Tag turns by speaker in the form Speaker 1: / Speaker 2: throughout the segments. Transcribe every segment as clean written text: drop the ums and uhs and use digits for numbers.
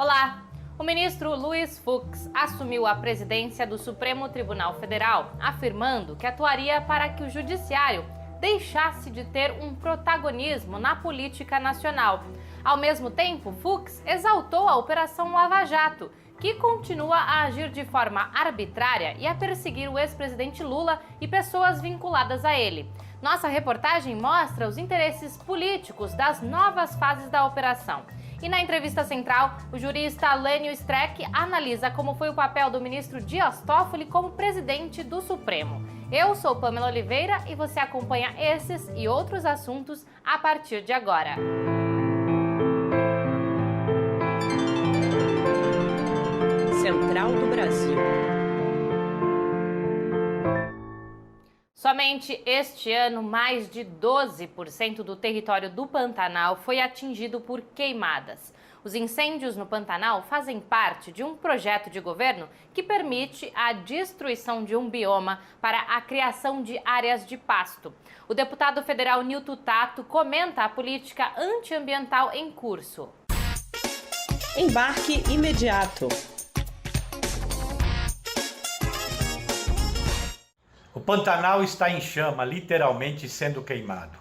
Speaker 1: Olá! O ministro Luiz Fux assumiu a presidência do Supremo Tribunal Federal, afirmando que atuaria para que o judiciário deixasse de ter um protagonismo na política nacional. Ao mesmo tempo, Fux exaltou a Operação Lava Jato, que continua a agir de forma arbitrária e a perseguir o ex-presidente Lula e pessoas vinculadas a ele. Nossa reportagem mostra os interesses políticos das novas fases da operação. E na entrevista central, o jurista Lênio Streck analisa como foi o papel do ministro Dias Toffoli como presidente do Supremo. Eu sou Pamela Oliveira e você acompanha esses e outros assuntos a partir de agora.
Speaker 2: Central do Brasil.
Speaker 1: Somente este ano, mais de 12% do território do Pantanal foi atingido por queimadas. Os incêndios no Pantanal fazem parte de um projeto de governo que permite a destruição de um bioma para a criação de áreas de pasto. O deputado federal Nilton Tato comenta a política antiambiental em curso.
Speaker 2: Embarque imediato.
Speaker 3: O Pantanal está em chama, literalmente sendo queimado,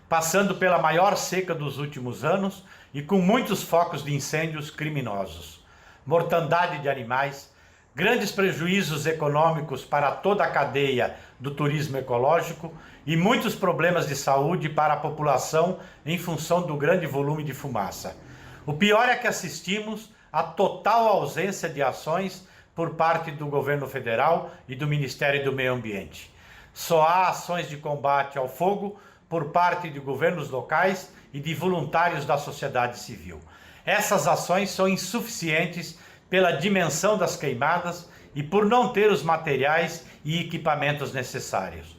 Speaker 3: passando pela maior seca dos últimos anos e com muitos focos de incêndios criminosos, mortandade de animais, grandes prejuízos econômicos para toda a cadeia do turismo ecológico e muitos problemas de saúde para a população em função do grande volume de fumaça. O pior é que assistimos à total ausência de ações por parte do governo federal e do Ministério do Meio Ambiente. Só há ações de combate ao fogo por parte de governos locais e de voluntários da sociedade civil. Essas ações são insuficientes pela dimensão das queimadas e por não ter os materiais e equipamentos necessários.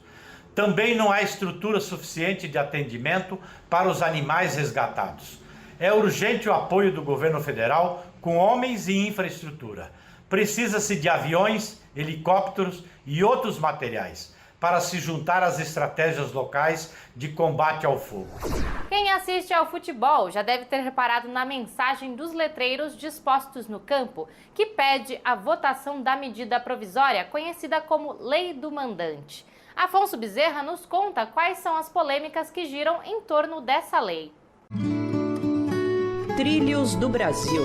Speaker 3: Também não há estrutura suficiente de atendimento para os animais resgatados. É urgente o apoio do governo federal com homens e infraestrutura. Precisa-se de aviões, helicópteros e outros materiais para se juntar às estratégias locais de combate ao fogo.
Speaker 1: Quem assiste ao futebol já deve ter reparado na mensagem dos letreiros dispostos no campo, que pede a votação da medida provisória conhecida como Lei do Mandante. Afonso Bezerra nos conta quais são as polêmicas que giram em torno dessa lei.
Speaker 2: Trilhos do Brasil.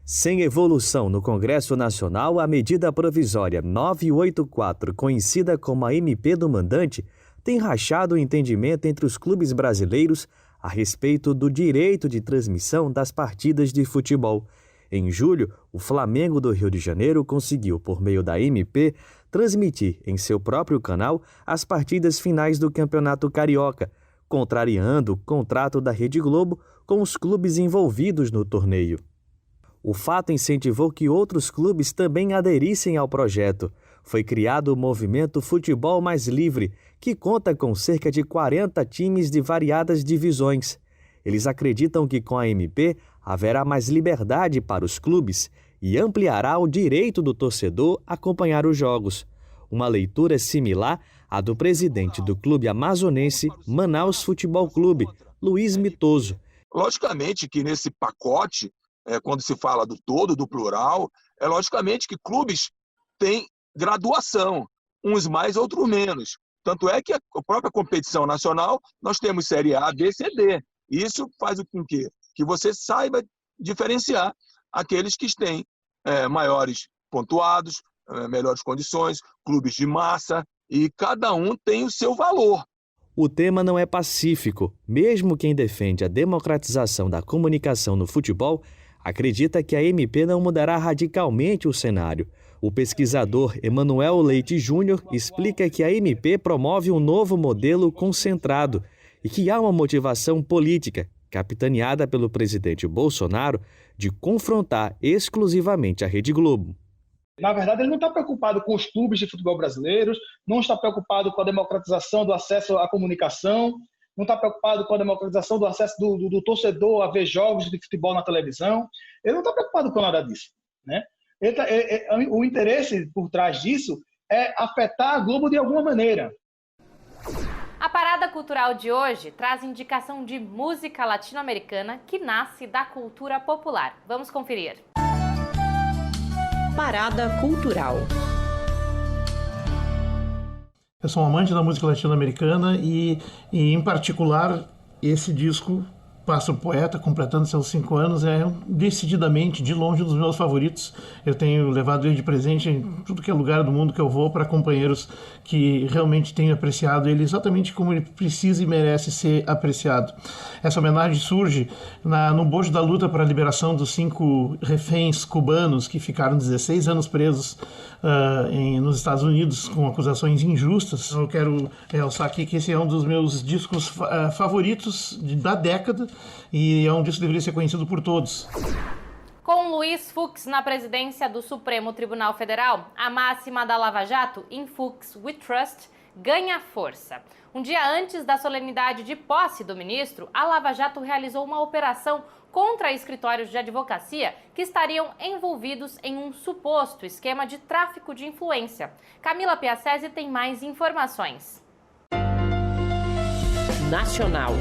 Speaker 4: Sem evolução no Congresso Nacional, a medida provisória 984, conhecida como a MP do Mandante, tem rachado o entendimento entre os clubes brasileiros a respeito do direito de transmissão das partidas de futebol. Em julho, o Flamengo do Rio de Janeiro conseguiu, por meio da MP, transmitir em seu próprio canal as partidas finais do Campeonato Carioca, contrariando o contrato da Rede Globo com os clubes envolvidos no torneio. O fato incentivou que outros clubes também aderissem ao projeto. Foi criado o movimento Futebol Mais Livre, que conta com cerca de 40 times de variadas divisões. Eles acreditam que com a MP haverá mais liberdade para os clubes e ampliará o direito do torcedor a acompanhar os jogos. Uma leitura similar à do presidente do clube amazonense Manaus Futebol Clube, Luiz Mitoso.
Speaker 5: Logicamente que nesse pacote, quando se fala do todo, do plural, é logicamente que clubes têm graduação, uns mais, outros menos. Tanto é que a própria competição nacional, nós temos Série A, B, C, D. Isso faz com que você saiba diferenciar aqueles que têm maiores pontuados, melhores condições, clubes de massa, e cada um tem o seu valor.
Speaker 4: O tema não é pacífico. Mesmo quem defende a democratização da comunicação no futebol acredita que a MP não mudará radicalmente o cenário. O pesquisador Emanuel Leite Júnior explica que a MP promove um novo modelo concentrado e que há uma motivação política, capitaneada pelo presidente Bolsonaro, de confrontar exclusivamente a Rede Globo.
Speaker 6: Na verdade, ele não está preocupado com os clubes de futebol brasileiros, não está preocupado com a democratização do acesso à comunicação, não está preocupado com a democratização do acesso do torcedor a ver jogos de futebol na televisão. Ele não está preocupado com nada disso, né? O interesse por trás disso é afetar a Globo de alguma maneira.
Speaker 1: A parada Cultural de hoje traz indicação de música latino-americana que nasce da cultura popular. Vamos conferir.
Speaker 2: Parada Cultural.
Speaker 7: Eu sou um amante da música latino-americana e em particular, esse disco, Pássaro Poeta, completando seus 5 anos, é decididamente, de longe, um dos meus favoritos. Eu tenho levado ele de presente em tudo que é lugar do mundo que eu vou para companheiros que realmente tenho apreciado ele exatamente como ele precisa e merece ser apreciado. Essa homenagem surge no bojo da luta para a liberação dos 5 reféns cubanos que ficaram 16 anos presos nos Estados Unidos com acusações injustas. Eu quero realçar aqui que esse é um dos meus discos favoritos da década e é um disco que deveria ser conhecido por todos.
Speaker 1: Com Luiz Fux na presidência do Supremo Tribunal Federal, a máxima da Lava Jato, "In Fux We Trust", ganha força. Um dia antes da solenidade de posse do ministro, a Lava Jato realizou uma operação contra escritórios de advocacia que estariam envolvidos em um suposto esquema de tráfico de influência. Camila Piacese tem mais informações.
Speaker 2: Nacional.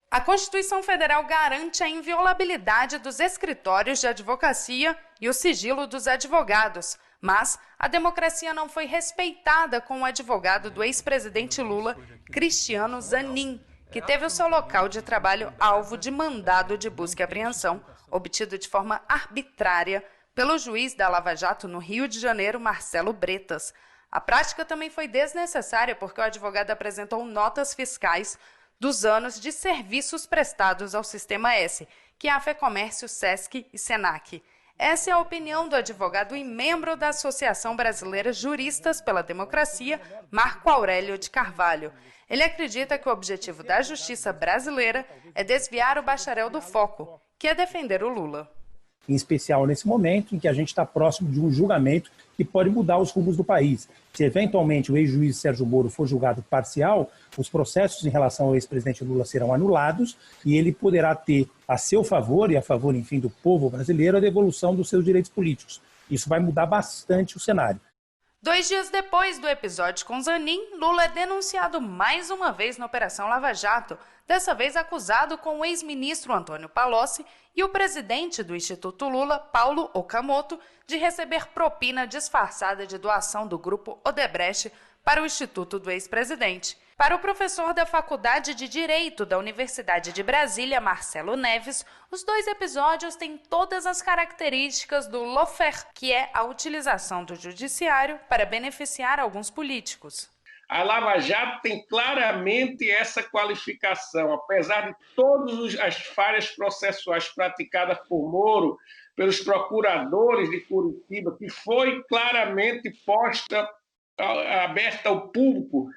Speaker 8: A Constituição Federal garante a inviolabilidade dos escritórios de advocacia e o sigilo dos advogados, mas a democracia não foi respeitada com o advogado do ex-presidente Lula, Cristiano Zanin, que teve o seu local de trabalho alvo de mandado de busca e apreensão, obtido de forma arbitrária pelo juiz da Lava Jato no Rio de Janeiro, Marcelo Bretas. A prática também foi desnecessária porque o advogado apresentou notas fiscais dos anos de serviços prestados ao Sistema S, que é a FEComércio, SESC e SENAC. Essa é a opinião do advogado e membro da Associação Brasileira Juristas pela Democracia, Marco Aurélio de Carvalho. Ele acredita que o objetivo da justiça brasileira é desviar o bacharel do foco, que é defender o Lula.
Speaker 9: Em especial nesse momento em que a gente está próximo de um julgamento que pode mudar os rumos do país. Se eventualmente o ex-juiz Sérgio Moro for julgado parcial, os processos em relação ao ex-presidente Lula serão anulados e ele poderá ter a seu favor e a favor, enfim, do povo brasileiro a devolução dos seus direitos políticos. Isso vai mudar bastante o cenário.
Speaker 8: 2 dias depois do episódio com Zanin, Lula é denunciado mais uma vez na Operação Lava Jato, dessa vez acusado com o ex-ministro Antônio Palocci e o presidente do Instituto Lula, Paulo Okamoto, de receber propina disfarçada de doação do grupo Odebrecht para o Instituto do ex-presidente. Para o professor da Faculdade de Direito da Universidade de Brasília, Marcelo Neves, os 2 episódios têm todas as características do lawfare, que é a utilização do judiciário para beneficiar alguns políticos.
Speaker 10: A Lava Jato tem claramente essa qualificação, apesar de todas as falhas processuais praticadas por Moro, pelos procuradores de Curitiba, que foi claramente aberta ao público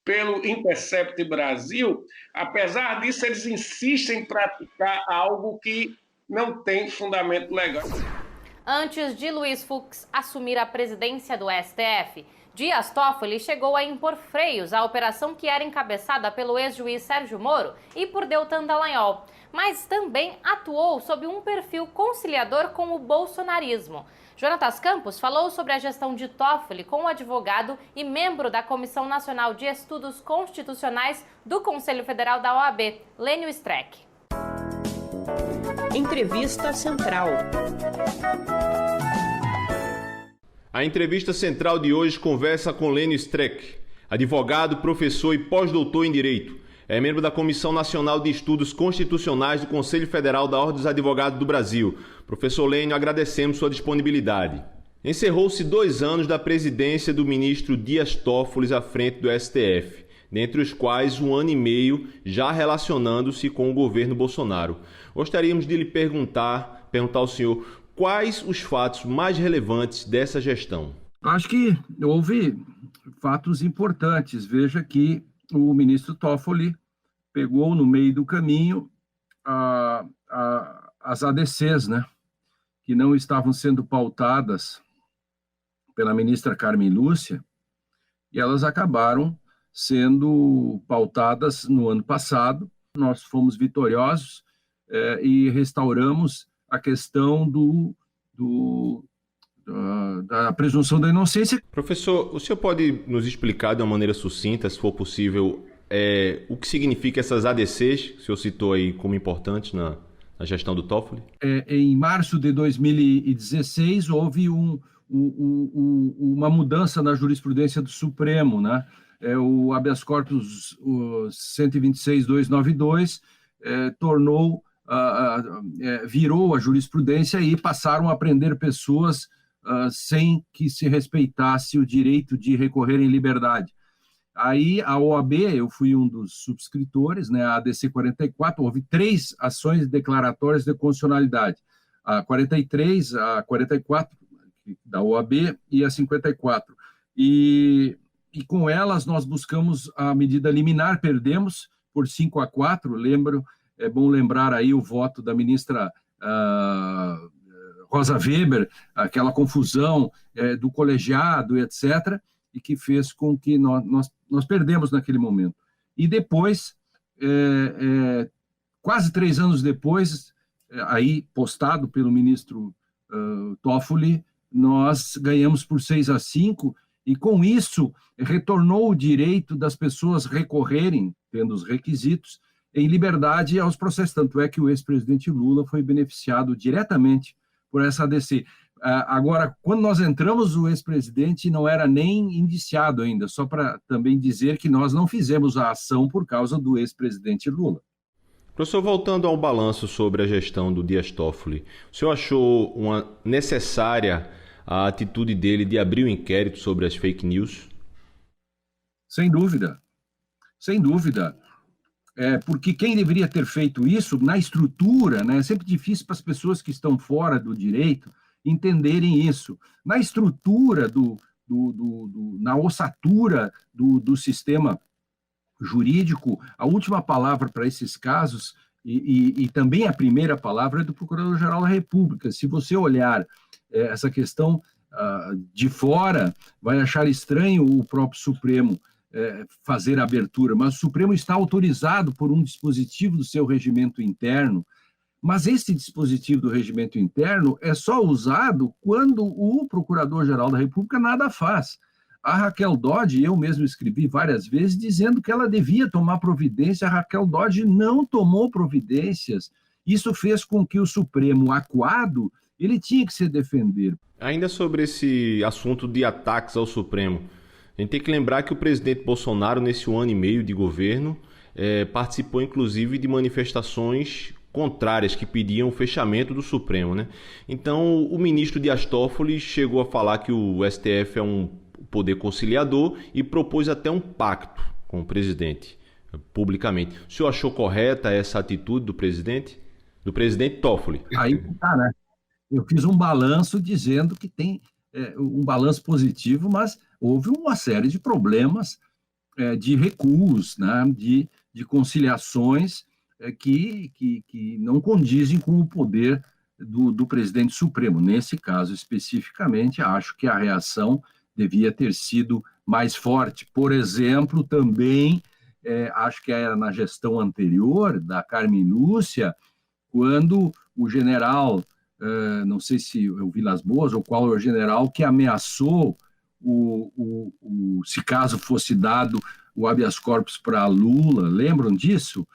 Speaker 10: pelo Intercept Brasil, apesar disso, eles insistem em praticar algo que não tem fundamento legal.
Speaker 1: Antes de Luiz Fux assumir a presidência do STF, Dias Toffoli chegou a impor freios à operação que era encabeçada pelo ex-juiz Sérgio Moro e por Deltan Dallagnol, mas também atuou sob um perfil conciliador com o bolsonarismo. Jonatas Campos falou sobre a gestão de Toffoli com o advogado e membro da Comissão Nacional de Estudos Constitucionais do Conselho Federal da OAB, Lênio Streck.
Speaker 2: Entrevista Central.
Speaker 11: A entrevista central de hoje conversa com Lênio Streck, advogado, professor e pós-doutor em Direito. É membro da Comissão Nacional de Estudos Constitucionais do Conselho Federal da Ordem dos Advogados do Brasil. Professor Lênio, agradecemos sua disponibilidade. Encerrou-se 2 anos da presidência do ministro Dias Toffoli à frente do STF, dentre os quais 1 ano e meio já relacionando-se com o governo Bolsonaro. Gostaríamos de lhe perguntar ao senhor quais os fatos mais relevantes dessa gestão.
Speaker 12: Acho que houve fatos importantes. Veja que o ministro Toffoli pegou no meio do caminho as ADCs, né, que não estavam sendo pautadas pela ministra Carmen Lúcia, e elas acabaram sendo pautadas no ano passado. Nós fomos vitoriosos e restauramos a questão da presunção da inocência.
Speaker 11: Professor, o senhor pode nos explicar de uma maneira sucinta, se for possível, o que significa essas ADCs, que o senhor citou aí como importantes na gestão do Toffoli?
Speaker 12: Em março de 2016, houve uma mudança na jurisprudência do Supremo, né? O habeas corpus 126.292 virou a jurisprudência e passaram a prender pessoas sem que se respeitasse o direito de recorrer em liberdade. Aí a OAB, eu fui um dos subscritores, né, a ADC 44, houve 3 ações declaratórias de constitucionalidade, a 43, a 44 da OAB e a 54. E com elas nós buscamos a medida liminar, perdemos por 5-4, é bom lembrar aí o voto da ministra Rosa Weber, aquela confusão do colegiado, etc., e que fez com que nós perdemos naquele momento. E depois, quase 3 anos depois, aí postado pelo ministro Toffoli, nós ganhamos por 6-5, e com isso retornou o direito das pessoas recorrerem, tendo os requisitos, em liberdade aos processos. Tanto é que o ex-presidente Lula foi beneficiado diretamente por essa ADC. Agora, quando nós entramos, o ex-presidente não era nem indiciado ainda, só para também dizer que nós não fizemos a ação por causa do ex-presidente Lula.
Speaker 11: Professor, voltando ao balanço sobre a gestão do Dias Toffoli, o senhor achou necessária a atitude dele de abrir o inquérito sobre as fake news?
Speaker 12: Sem dúvida. Porque quem deveria ter feito isso na estrutura, né, é sempre difícil para as pessoas que estão fora do direito entenderem isso. Na estrutura, na ossatura do sistema jurídico, a última palavra para esses casos, e também a primeira palavra, é do Procurador-Geral da República. Se você olhar essa questão de fora, vai achar estranho o próprio Supremo fazer a abertura, mas o Supremo está autorizado por um dispositivo do seu regimento interno, mas esse dispositivo do regimento interno é só usado quando o Procurador-Geral da República nada faz. A Raquel Dodge, eu mesmo escrevi várias vezes, dizendo que ela devia tomar providência, a Raquel Dodge não tomou providências. Isso fez com que o Supremo, acuado, ele tinha que se defender.
Speaker 11: Ainda sobre esse assunto de ataques ao Supremo, a gente tem que lembrar que o presidente Bolsonaro, nesse 1 ano e meio de governo, participou inclusive de manifestações contrárias que pediam o fechamento do Supremo, né? Então, o ministro Dias Toffoli chegou a falar que o STF é um poder conciliador e propôs até um pacto com o presidente, publicamente. O senhor achou correta essa atitude do presidente Toffoli?
Speaker 12: Aí tá, né? Eu fiz um balanço dizendo que tem um balanço positivo, mas houve uma série de problemas de recuos, né? de conciliações que não condizem com o poder do presidente Supremo. Nesse caso, especificamente, acho que a reação devia ter sido mais forte. Por exemplo, também, acho que era na gestão anterior, da Carmen Lúcia, quando o general, não sei se é o Vilas Boas ou qual é o general, que ameaçou, se caso fosse dado o habeas corpus para Lula, lembram disso?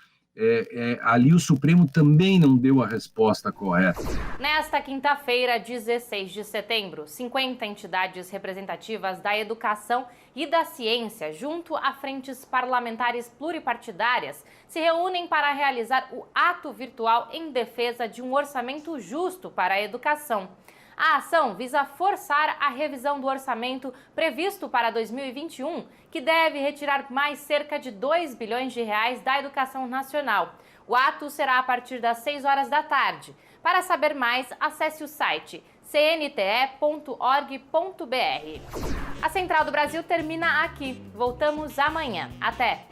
Speaker 12: Ali o Supremo também não deu a resposta correta.
Speaker 1: Nesta quinta-feira, 16 de setembro, 50 entidades representativas da educação e da ciência, junto a frentes parlamentares pluripartidárias, se reúnem para realizar o ato virtual em defesa de um orçamento justo para a educação. A ação visa forçar a revisão do orçamento previsto para 2021, que deve retirar mais cerca de 2 bilhões de reais da educação nacional. O ato será a partir das 6 horas da tarde. Para saber mais, acesse o site cnte.org.br. A Central do Brasil termina aqui. Voltamos amanhã. Até!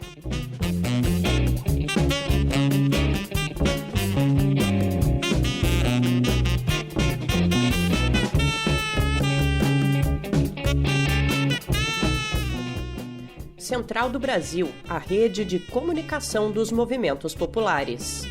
Speaker 2: Central do Brasil, a rede de comunicação dos movimentos populares.